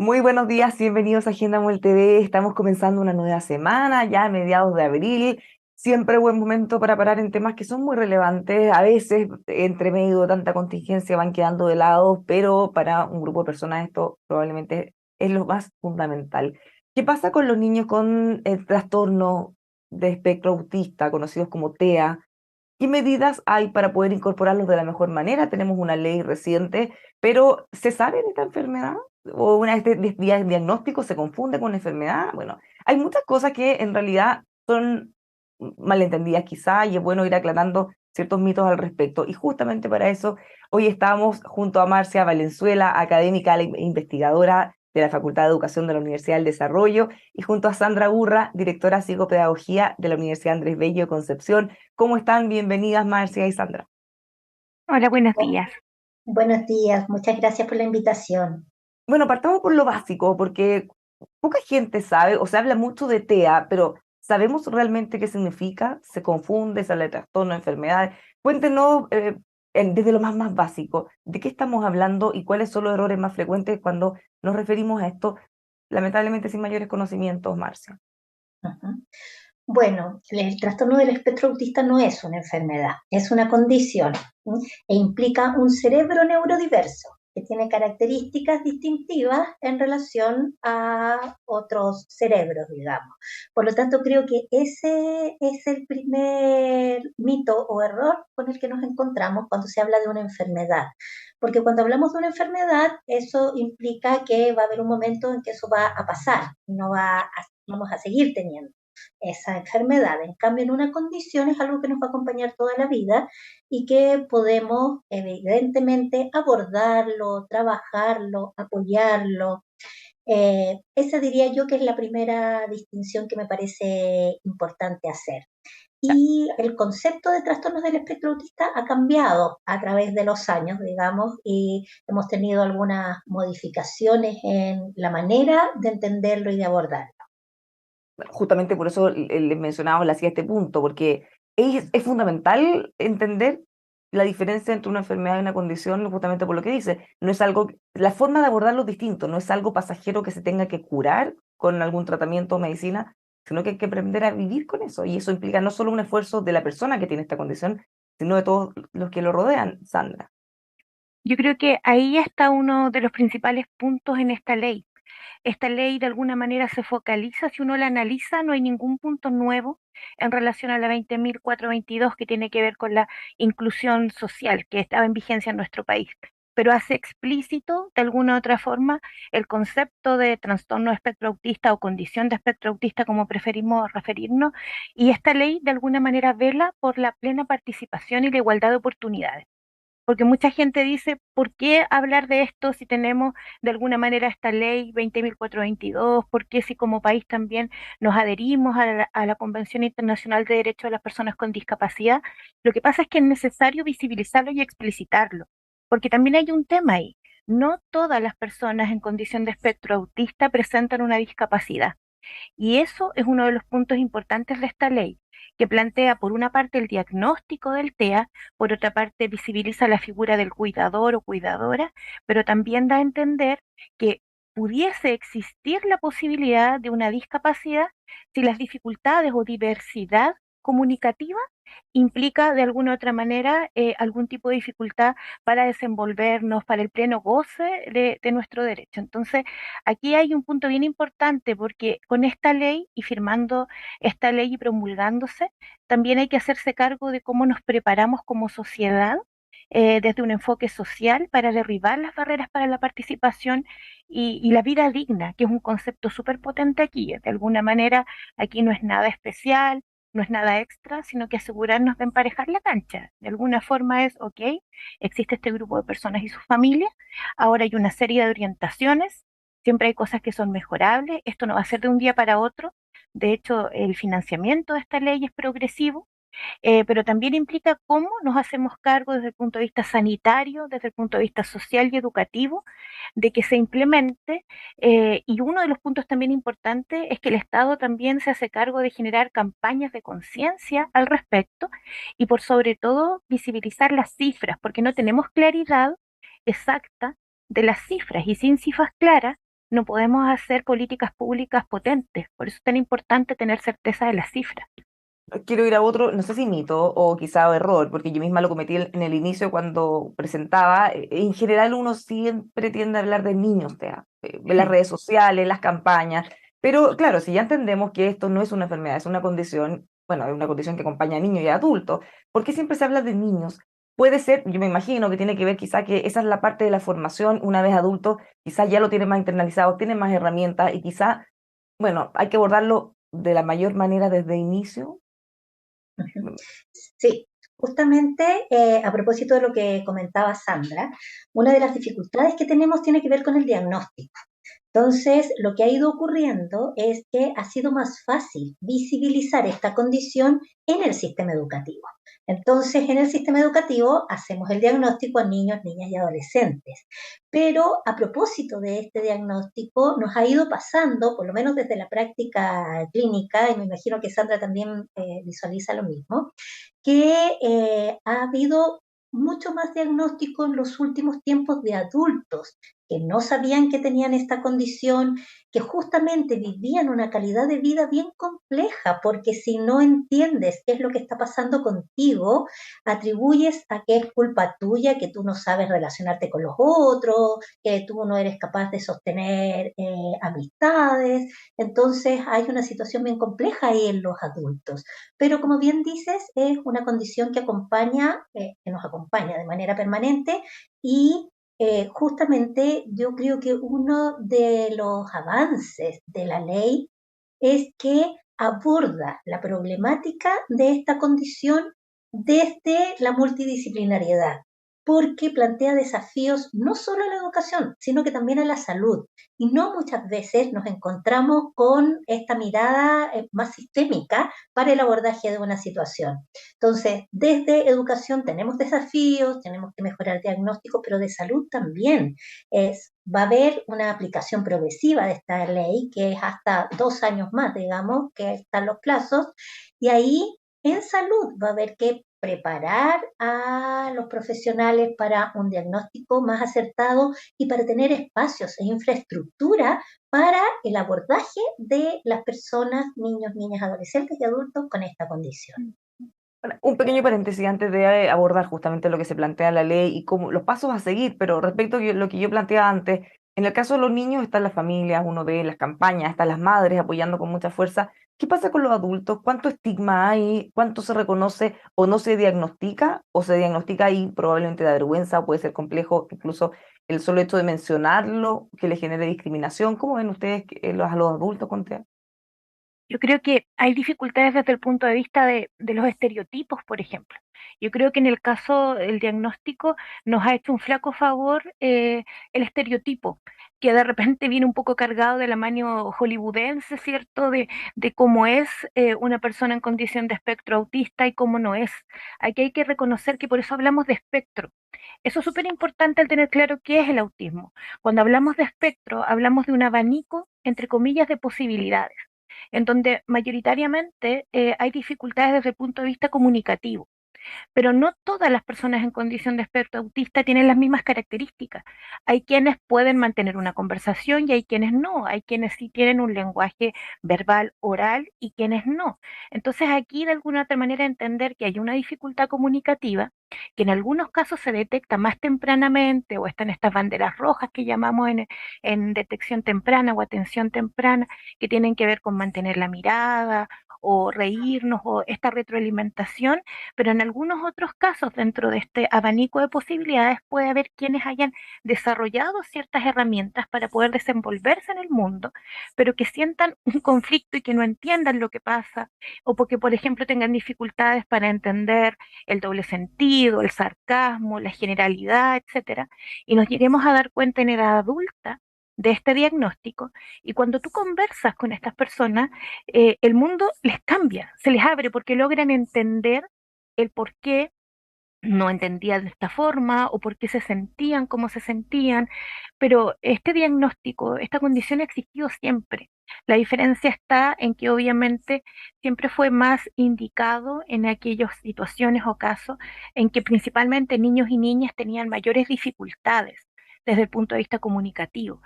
Muy buenos días, bienvenidos a Agenda Mol TV. Estamos comenzando una nueva semana, ya a mediados de abril. Siempre buen momento para parar en temas que son muy relevantes. A veces, entre medio de tanta contingencia, van quedando de lado, pero para un grupo de personas esto probablemente es lo más fundamental. ¿Qué pasa con los niños con el trastorno de espectro autista, conocidos como TEA? ¿Qué medidas hay para poder incorporarlos de la mejor manera? Tenemos una ley reciente, pero ¿se sabe de esta enfermedad? ¿O una vez diagnóstico se confunde con la enfermedad? Bueno, hay muchas cosas que en realidad son malentendidas quizá y es bueno ir aclarando ciertos mitos al respecto. Y justamente para eso hoy estamos junto a Marcia Valenzuela, académica e investigadora de la Facultad de Educación de la Universidad del Desarrollo, y junto a Sandra Urra, directora de Psicopedagogía de la Universidad Andrés Bello de Concepción. ¿Cómo están? Bienvenidas, Marcia y Sandra. Hola, buenos días. Buenos días, muchas gracias por la invitación. Bueno, partamos por lo básico, porque poca gente sabe, o se habla mucho de TEA, pero ¿sabemos realmente qué significa? ¿Se confunde? ¿Se habla de trastorno, enfermedades? Cuéntenos desde lo más básico, ¿de qué estamos hablando y cuáles son los errores más frecuentes cuando nos referimos a esto, lamentablemente sin mayores conocimientos, Marcia? Ujú. Bueno, el trastorno del espectro autista no es una enfermedad, es una condición, ¿sí? E implica un cerebro neurodiverso que tiene características distintivas en relación a otros cerebros, digamos. Por lo tanto, creo que ese es el primer mito o error con el que nos encontramos cuando se habla de una enfermedad. Porque cuando hablamos de una enfermedad, eso implica que va a haber un momento en que eso va a pasar, no vamos a seguir teniendo esa enfermedad. En cambio, en una condición es algo que nos va a acompañar toda la vida y que podemos evidentemente abordarlo, trabajarlo, apoyarlo. Esa diría yo que es la primera distinción que me parece importante hacer. Y el concepto de trastornos del espectro autista ha cambiado a través de los años, digamos, y hemos tenido algunas modificaciones en la manera de entenderlo y de abordarlo. Bueno, justamente por eso le mencionaba, le hacía este punto, porque es fundamental entender la diferencia entre una enfermedad y una condición, justamente por lo que dice. No es algo, la forma de abordarlo es distinto, no es algo pasajero que se tenga que curar con algún tratamiento o medicina, sino que hay que aprender a vivir con eso. Y eso implica no solo un esfuerzo de la persona que tiene esta condición, sino de todos los que lo rodean, Sandra. Yo creo que ahí está uno de los principales puntos en esta ley. Esta ley de alguna manera se focaliza, si uno la analiza, no hay ningún punto nuevo en relación a la 20.422 que tiene que ver con la inclusión social que estaba en vigencia en nuestro país, pero hace explícito de alguna u otra forma el concepto de trastorno de espectro autista o condición de espectro autista, como preferimos referirnos, y esta ley de alguna manera vela por la plena participación y la igualdad de oportunidades. Porque mucha gente dice, ¿por qué hablar de esto si tenemos de alguna manera esta ley 20.422? ¿Por qué si como país también nos adherimos a la Convención Internacional de Derechos de las Personas con Discapacidad? Lo que pasa es que es necesario visibilizarlo y explicitarlo, porque también hay un tema ahí. No todas las personas en condición de espectro autista presentan una discapacidad. Y eso es uno de los puntos importantes de esta ley, que plantea por una parte el diagnóstico del TEA, por otra parte visibiliza la figura del cuidador o cuidadora, pero también da a entender que pudiese existir la posibilidad de una discapacidad si las dificultades o diversidad comunicativa implica de alguna u otra manera algún tipo de dificultad para desenvolvernos, para el pleno goce de nuestro derecho. Entonces, aquí hay un punto bien importante porque con esta ley y firmando esta ley y promulgándose, también hay que hacerse cargo de cómo nos preparamos como sociedad desde un enfoque social para derribar las barreras para la participación y la vida digna, que es un concepto súper potente aquí. De alguna manera, aquí no es nada especial, no es nada extra, sino que asegurarnos de emparejar la cancha. De alguna forma es, ok, existe este grupo de personas y sus familias, ahora hay una serie de orientaciones, siempre hay cosas que son mejorables, esto no va a ser de un día para otro, de hecho el financiamiento de esta ley es progresivo, pero también implica cómo nos hacemos cargo desde el punto de vista sanitario, desde el punto de vista social y educativo, de que se implemente. Y uno de los puntos también importantes es que el Estado también se hace cargo de generar campañas de conciencia al respecto y por sobre todo visibilizar las cifras, porque no tenemos claridad exacta de las cifras y sin cifras claras no podemos hacer políticas públicas potentes. Por eso es tan importante tener certeza de las cifras. Quiero ir a otro, no sé si mito o quizá error, porque yo misma lo cometí en el inicio cuando presentaba. En general uno siempre tiende a hablar de niños, en las redes sociales, las campañas, pero claro, si ya entendemos que esto no es una enfermedad, es una condición, bueno, es una condición que acompaña a niños y a adultos, ¿por qué siempre se habla de niños? Puede ser, yo me imagino que tiene que ver quizá que esa es la parte de la formación, una vez adulto, quizá ya lo tiene más internalizado, tiene más herramientas y quizá, bueno, hay que abordarlo de la mayor manera desde inicio. Sí, justamente a propósito de lo que comentaba Sandra, una de las dificultades que tenemos tiene que ver con el diagnóstico. Entonces, lo que ha ido ocurriendo es que ha sido más fácil visibilizar esta condición en el sistema educativo. Entonces, en el sistema educativo hacemos el diagnóstico a niños, niñas y adolescentes. Pero a propósito de este diagnóstico, nos ha ido pasando, por lo menos desde la práctica clínica, y me imagino que Sandra también visualiza lo mismo, que ha habido mucho más diagnóstico en los últimos tiempos de adultos que no sabían que tenían esta condición, que justamente vivían una calidad de vida bien compleja, porque si no entiendes qué es lo que está pasando contigo, atribuyes a que es culpa tuya, que tú no sabes relacionarte con los otros, que tú no eres capaz de sostener amistades. Entonces hay una situación bien compleja ahí en los adultos. Pero como bien dices, es una condición que acompaña, que nos acompaña de manera permanente y justamente yo creo que uno de los avances de la ley es que aborda la problemática de esta condición desde la multidisciplinariedad, porque plantea desafíos no solo a la educación, sino que también a la salud. Y no muchas veces nos encontramos con esta mirada más sistémica para el abordaje de una situación. Entonces, desde educación tenemos desafíos, tenemos que mejorar el diagnóstico, pero de salud también. Va a haber una aplicación progresiva de esta ley, que es hasta 2 años más, digamos, que están los plazos, y ahí en salud va a haber que preparar a los profesionales para un diagnóstico más acertado y para tener espacios e infraestructura para el abordaje de las personas, niños, niñas, adolescentes y adultos con esta condición. Bueno, un pequeño paréntesis antes de abordar justamente lo que se plantea en la ley y cómo los pasos a seguir, pero respecto a lo que yo planteaba antes, en el caso de los niños están las familias, uno ve las campañas, están las madres apoyando con mucha fuerza. ¿Qué pasa con los adultos? ¿Cuánto estigma hay? ¿Cuánto se reconoce o no se diagnostica? ¿O se diagnostica y probablemente da vergüenza o puede ser complejo, incluso el solo hecho de mencionarlo, que le genere discriminación? ¿Cómo ven ustedes a los adultos con TEA? Yo creo que hay dificultades desde el punto de vista de los estereotipos, por ejemplo. Yo creo que en el caso del diagnóstico nos ha hecho un flaco favor el estereotipo, que de repente viene un poco cargado de la mano hollywoodense, ¿cierto? De cómo es una persona en condición de espectro autista y cómo no es. Aquí hay que reconocer que por eso hablamos de espectro. Eso es súper importante al tener claro qué es el autismo. Cuando hablamos de espectro, hablamos de un abanico, entre comillas, de posibilidades en donde mayoritariamente hay dificultades desde el punto de vista comunicativo. Pero no todas las personas en condición de espectro autista tienen las mismas características. Hay quienes pueden mantener una conversación y hay quienes no. Hay quienes sí tienen un lenguaje verbal, oral y quienes no. Entonces aquí de alguna otra manera entender que hay una dificultad comunicativa que en algunos casos se detecta más tempranamente o están estas banderas rojas que llamamos en detección temprana o atención temprana, que tienen que ver con mantener la mirada o reírnos o esta retroalimentación, pero en algunos otros casos, dentro de este abanico de posibilidades, puede haber quienes hayan desarrollado ciertas herramientas para poder desenvolverse en el mundo, pero que sientan un conflicto y que no entiendan lo que pasa, o porque, por ejemplo, tengan dificultades para entender el doble sentido, el sarcasmo, la generalidad, etcétera, y nos lleguemos a dar cuenta en edad adulta de este diagnóstico, y cuando tú conversas con estas personas, el mundo les cambia, se les abre porque logran entender el por qué no entendían de esta forma o por qué se sentían como se sentían, pero este diagnóstico, esta condición ha existido siempre. La diferencia está en que obviamente siempre fue más indicado en aquellas situaciones o casos en que principalmente niños y niñas tenían mayores dificultades desde el punto de vista comunicativo.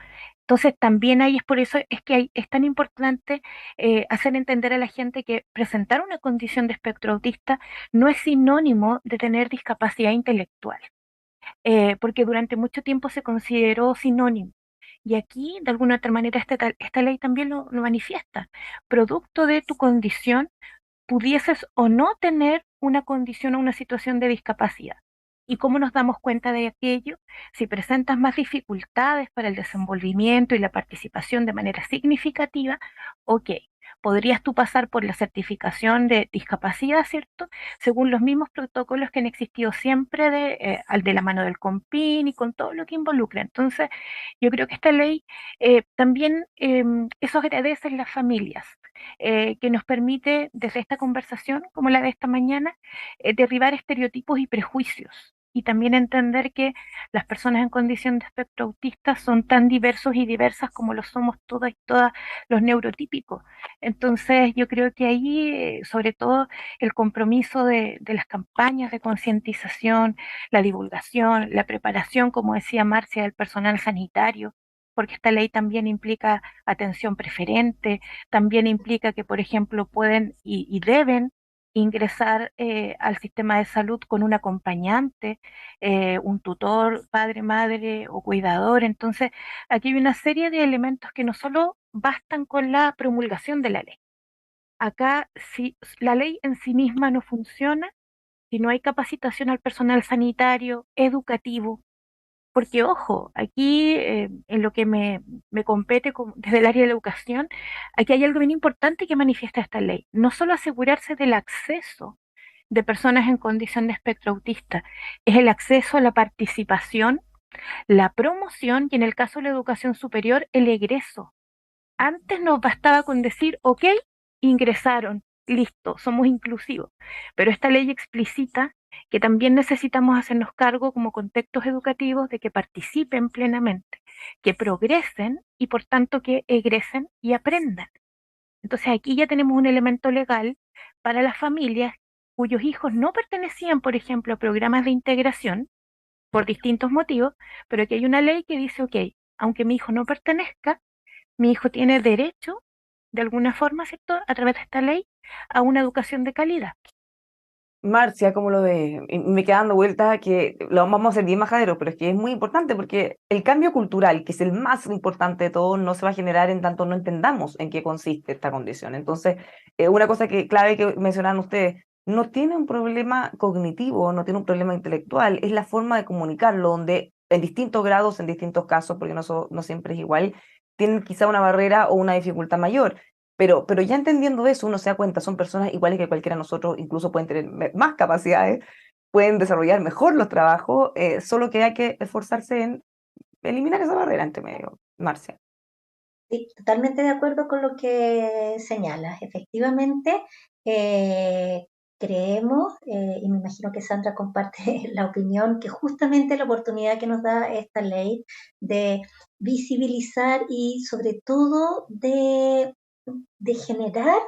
Entonces también ahí es por eso es que es tan importante hacer entender a la gente que presentar una condición de espectro autista no es sinónimo de tener discapacidad intelectual, porque durante mucho tiempo se consideró sinónimo. Y aquí, de alguna otra manera, esta ley también lo manifiesta. Producto de tu condición, pudieses o no tener una condición o una situación de discapacidad. ¿Y cómo nos damos cuenta de aquello? Si presentas más dificultades para el desenvolvimiento y la participación de manera significativa, ok, podrías tú pasar por la certificación de discapacidad, ¿cierto? Según los mismos protocolos que han existido siempre al de la mano del COMPIN y con todo lo que involucra. Entonces, yo creo que esta ley también eso agradece en las familias que nos permite, desde esta conversación, como la de esta mañana, derribar estereotipos y prejuicios. Y también entender que las personas en condición de espectro autista son tan diversos y diversas como lo somos todas y todas los neurotípicos. Entonces, yo creo que ahí, sobre todo, el compromiso de las campañas de concientización, la divulgación, la preparación, como decía Marcia, del personal sanitario, porque esta ley también implica atención preferente, también implica que, por ejemplo, pueden y deben ingresar al sistema de salud con un acompañante, un tutor, padre, madre o cuidador. Entonces, aquí hay una serie de elementos que no solo bastan con la promulgación de la ley. Acá, si la ley en sí misma no funciona, si no hay capacitación al personal sanitario, educativo, porque, ojo, aquí en lo que me compete desde el área de la educación, aquí hay algo bien importante que manifiesta esta ley. No solo asegurarse del acceso de personas en condición de espectro autista, es el acceso a la participación, la promoción y en el caso de la educación superior, el egreso. Antes nos bastaba con decir, ok, ingresaron, listo, somos inclusivos. Pero esta ley explicita que también necesitamos hacernos cargo como contextos educativos de que participen plenamente, que progresen y por tanto que egresen y aprendan. Entonces aquí ya tenemos un elemento legal para las familias cuyos hijos no pertenecían, por ejemplo, a programas de integración por distintos motivos, pero que hay una ley que dice, ok, aunque mi hijo no pertenezca, mi hijo tiene derecho, de alguna forma, ¿cierto?, a través de esta ley, a una educación de calidad. Marcia, ¿cómo lo ves? Y me queda dando vueltas a que lo vamos a hacer bien majadero, pero es que es muy importante porque el cambio cultural, que es el más importante de todo, no se va a generar en tanto no entendamos en qué consiste esta condición. Entonces, una cosa clave que mencionaron ustedes, no tiene un problema cognitivo, no tiene un problema intelectual, es la forma de comunicarlo, donde en distintos grados, en distintos casos, porque no siempre es igual, tienen quizá una barrera o una dificultad mayor. Pero ya entendiendo eso, uno se da cuenta, son personas iguales que cualquiera de nosotros, incluso pueden tener más capacidades, pueden desarrollar mejor los trabajos, solo que hay que esforzarse en eliminar esa barrera entre medio, Marcia. Sí, totalmente de acuerdo con lo que señalas. Efectivamente, creemos, y me imagino que Sandra comparte la opinión, que justamente la oportunidad que nos da esta ley de visibilizar y sobre todo de generar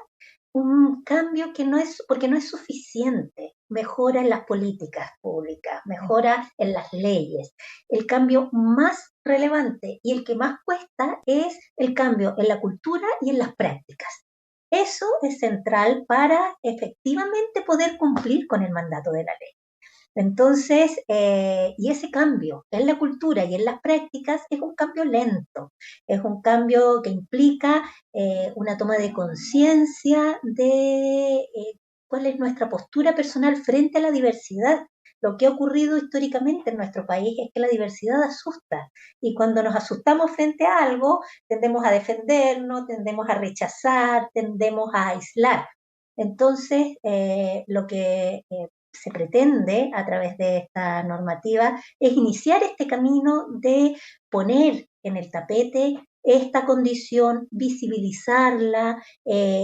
un cambio que no es, porque no es suficiente. Mejora en las políticas públicas, mejora en las leyes. El cambio más relevante y el que más cuesta es el cambio en la cultura y en las prácticas. Eso es central para efectivamente poder cumplir con el mandato de la ley. Entonces, y ese cambio en la cultura y en las prácticas es un cambio lento, es un cambio que implica una toma de conciencia de cuál es nuestra postura personal frente a la diversidad. Lo que ha ocurrido históricamente en nuestro país es que la diversidad asusta y cuando nos asustamos frente a algo tendemos a defendernos, tendemos a rechazar, tendemos a aislar. Entonces, lo que se pretende a través de esta normativa es iniciar este camino de poner en el tapete esta condición, visibilizarla,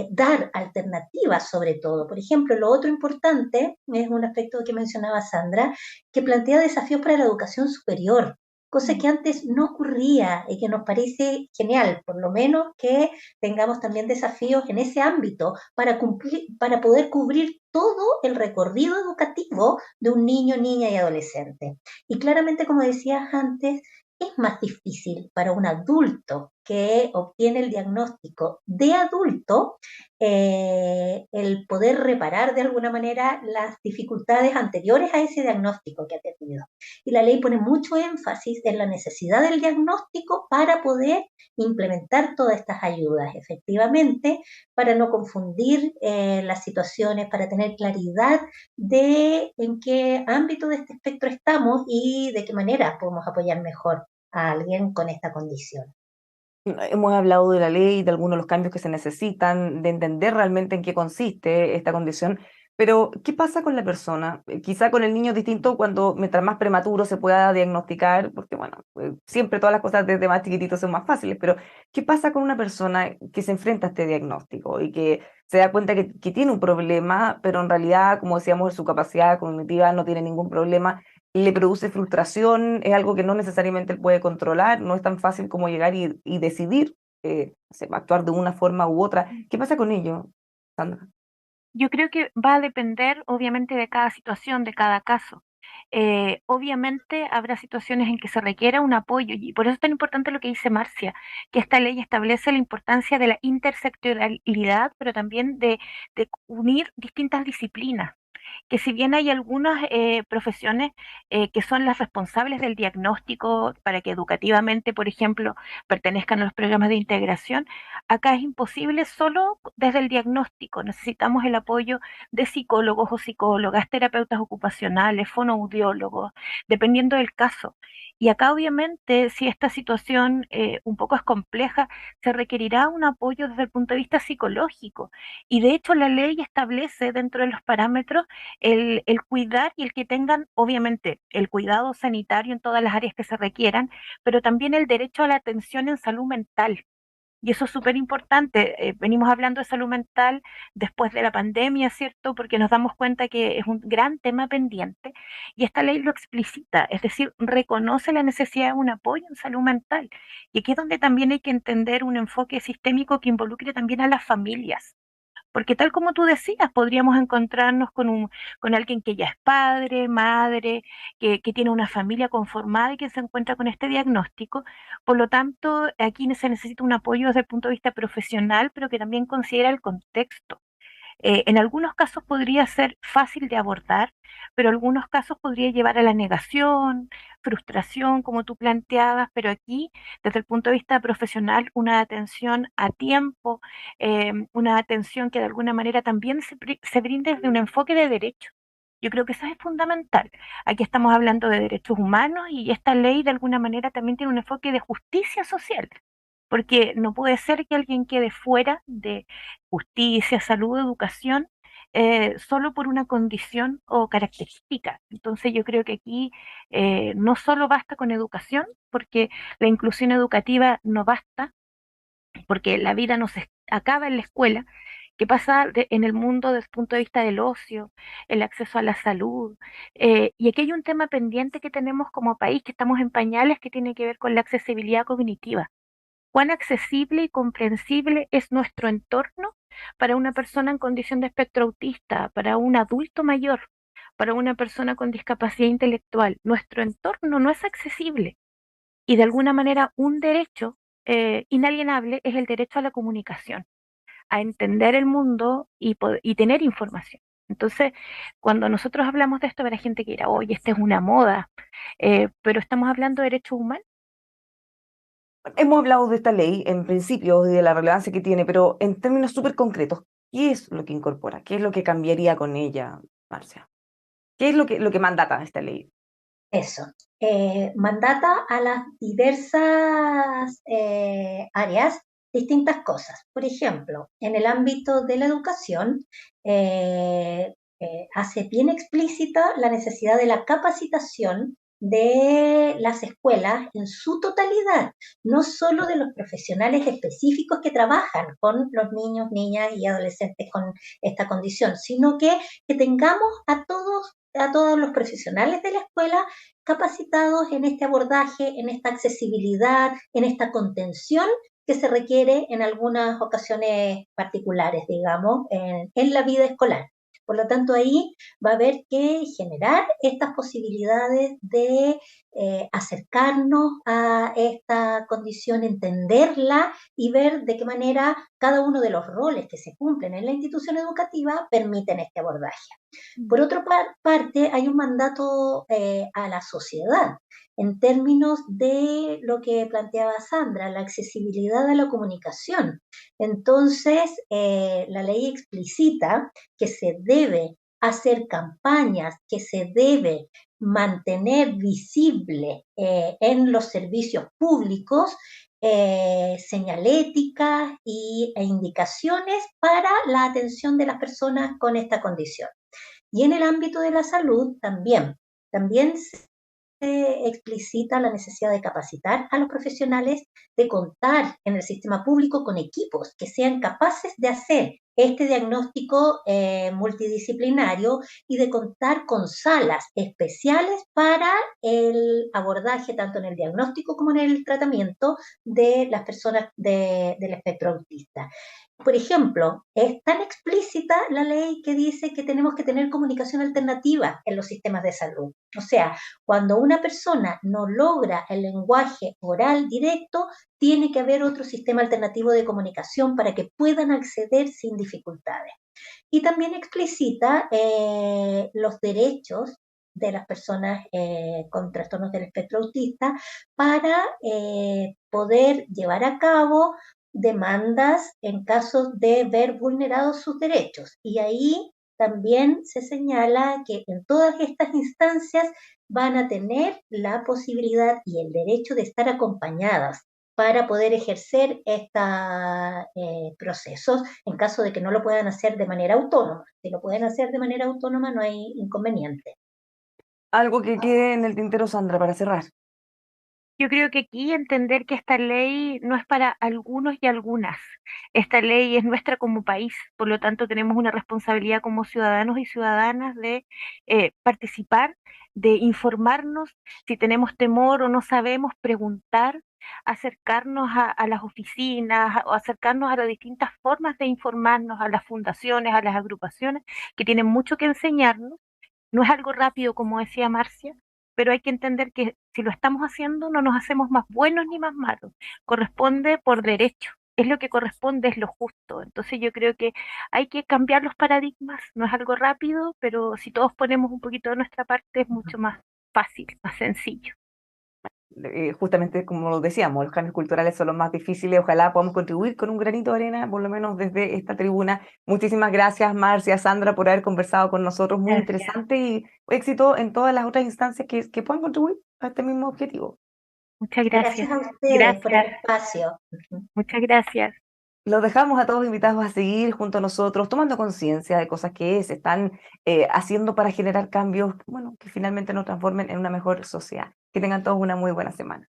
dar alternativas sobre todo. Por ejemplo, lo otro importante es un aspecto que mencionaba Sandra, que plantea desafíos para la educación superior, cosa que antes no ocurría y que nos parece genial, por lo menos que tengamos también desafíos en ese ámbito para poder cubrir todo el recorrido educativo de un niño, niña y adolescente. Y claramente, como decías antes, es más difícil para un adulto que obtiene el diagnóstico de adulto el poder reparar de alguna manera las dificultades anteriores a ese diagnóstico que ha tenido. Y la ley pone mucho énfasis en la necesidad del diagnóstico para poder implementar todas estas ayudas, efectivamente, para no confundir las situaciones, para tener claridad de en qué ámbito de este espectro estamos y de qué manera podemos apoyar mejor a alguien con esta condición. Hemos hablado de la ley, de algunos de los cambios que se necesitan, de entender realmente en qué consiste esta condición, pero ¿qué pasa con la persona? Quizá con el niño es distinto cuando mientras más prematuro se pueda diagnosticar, porque bueno, siempre todas las cosas desde más chiquititos son más fáciles, pero ¿qué pasa con una persona que se enfrenta a este diagnóstico y que se da cuenta que tiene un problema, pero en realidad, como decíamos, su capacidad cognitiva no tiene ningún problema? Le produce frustración, es algo que no necesariamente él puede controlar, no es tan fácil como llegar y decidir actuar de una forma u otra. ¿Qué pasa con ello, Sandra? Yo creo que va a depender obviamente de cada situación, de cada caso. Obviamente habrá situaciones en que se requiera un apoyo y por eso es tan importante lo que dice Marcia, que esta ley establece la importancia de la intersectorialidad, pero también de unir distintas disciplinas, que si bien hay algunas profesiones que son las responsables del diagnóstico para que educativamente, por ejemplo, pertenezcan a los programas de integración, acá es imposible solo desde el diagnóstico. Necesitamos el apoyo de psicólogos o psicólogas, terapeutas ocupacionales, fonoaudiólogos, dependiendo del caso. Y acá obviamente, si esta situación un poco es compleja, se requerirá un apoyo desde el punto de vista psicológico. Y de hecho la ley establece dentro de los parámetros el cuidar y el que tengan, obviamente, el cuidado sanitario en todas las áreas que se requieran, pero también el derecho a la atención en salud mental. Y eso es súper importante. Venimos hablando de salud mental después de la pandemia, ¿cierto? Porque nos damos cuenta que es un gran tema pendiente y esta ley lo explicita, es decir, reconoce la necesidad de un apoyo en salud mental. Y aquí es donde también hay que entender un enfoque sistémico que involucre también a las familias. Porque tal como tú decías, podríamos encontrarnos con alguien que ya es padre, madre, que tiene una familia conformada y que se encuentra con este diagnóstico. Por lo tanto, aquí se necesita un apoyo desde el punto de vista profesional, pero que también considera el contexto. En algunos casos podría ser fácil de abordar, pero algunos casos podría llevar a la negación, frustración, como tú planteabas, pero aquí, desde el punto de vista profesional, una atención a tiempo, una atención que de alguna manera también se brinde desde un enfoque de derecho. Yo creo que eso es fundamental. Aquí estamos hablando de derechos humanos y esta ley de alguna manera también tiene un enfoque de justicia social, porque no puede ser que alguien quede fuera de justicia, salud, educación, solo por una condición o característica. Entonces yo creo que aquí no solo basta con educación, porque la inclusión educativa no basta, porque la vida no se acaba en la escuela, que pasa en el mundo desde el punto de vista del ocio, el acceso a la salud. Y aquí hay un tema pendiente que tenemos como país, que estamos en pañales, que tiene que ver con la accesibilidad cognitiva. ¿Cuán accesible y comprensible es nuestro entorno para una persona en condición de espectro autista, para un adulto mayor, para una persona con discapacidad intelectual? Nuestro entorno no es accesible y de alguna manera un derecho inalienable es el derecho a la comunicación, a entender el mundo y tener información. Entonces, cuando nosotros hablamos de esto, habrá gente que dirá, oye, esta es una moda, pero estamos hablando de derechos humanos. Hemos hablado de esta ley en principio y de la relevancia que tiene, pero en términos súper concretos, ¿qué es lo que incorpora? ¿Qué es lo que cambiaría con ella, Marcia? ¿Qué es lo que mandata esta ley? Eso. Mandata a las diversas áreas distintas cosas. Por ejemplo, en el ámbito de la educación, hace bien explícita la necesidad de la capacitación de las escuelas en su totalidad, no solo de los profesionales específicos que trabajan con los niños, niñas y adolescentes con esta condición, sino que tengamos a todos los profesionales de la escuela capacitados en este abordaje, en esta accesibilidad, en esta contención que se requiere en algunas ocasiones particulares, digamos, en la vida escolar. Por lo tanto, ahí va a haber que generar estas posibilidades de acercarnos a esta condición, entenderla y ver de qué manera cada uno de los roles que se cumplen en la institución educativa permiten este abordaje. Por otra parte, hay un mandato a la sociedad en términos de lo que planteaba Sandra, la accesibilidad a la comunicación. Entonces, la ley explicita que se debe hacer campañas, que se debe mantener visible en los servicios públicos señaléticas e indicaciones para la atención de las personas con esta condición. Y en el ámbito de la salud también se explicita la necesidad de capacitar a los profesionales, de contar en el sistema público con equipos que sean capaces de hacer este diagnóstico multidisciplinario y de contar con salas especiales para el abordaje tanto en el diagnóstico como en el tratamiento de las personas del espectro autista. Por ejemplo, es tan explícita la ley que dice que tenemos que tener comunicación alternativa en los sistemas de salud. O sea, cuando una persona no logra el lenguaje oral directo, tiene que haber otro sistema alternativo de comunicación para que puedan acceder sin dificultades. Y también explicita los derechos de las personas con trastornos del espectro autista para poder llevar a cabo demandas en caso de ver vulnerados sus derechos. Y ahí también se señala que en todas estas instancias van a tener la posibilidad y el derecho de estar acompañadas para poder ejercer estos procesos en caso de que no lo puedan hacer de manera autónoma. Si lo pueden hacer de manera autónoma no hay inconveniente. Algo que quede en el tintero, Sandra, para cerrar. Yo creo que aquí entender que esta ley no es para algunos y algunas. Esta ley es nuestra como país, por lo tanto tenemos una responsabilidad como ciudadanos y ciudadanas de participar, de informarnos, si tenemos temor o no sabemos, preguntar, acercarnos a las oficinas o acercarnos a las distintas formas de informarnos, a las fundaciones, a las agrupaciones que tienen mucho que enseñarnos. No es algo rápido, como decía Marcia, pero hay que entender que si lo estamos haciendo no nos hacemos más buenos ni más malos. Corresponde por derecho. Es lo que corresponde, es lo justo. Entonces yo creo que hay que cambiar los paradigmas. No es algo rápido, pero si todos ponemos un poquito de nuestra parte es mucho más fácil, más sencillo. Justamente como lo decíamos, los cambios culturales son los más difíciles. Ojalá podamos contribuir con un granito de arena, por lo menos desde esta tribuna. Muchísimas gracias, Marcia, Sandra, por haber conversado con nosotros. Muy Gracias. interesante y éxito en todas las otras instancias que puedan contribuir a este mismo objetivo. Muchas gracias. Gracias a ustedes por el Gracias. espacio. Muchas gracias. Los dejamos a todos invitados a seguir junto a nosotros, tomando conciencia de cosas que se están haciendo para generar cambios, bueno, que finalmente nos transformen en una mejor sociedad. Que tengan todos una muy buena semana.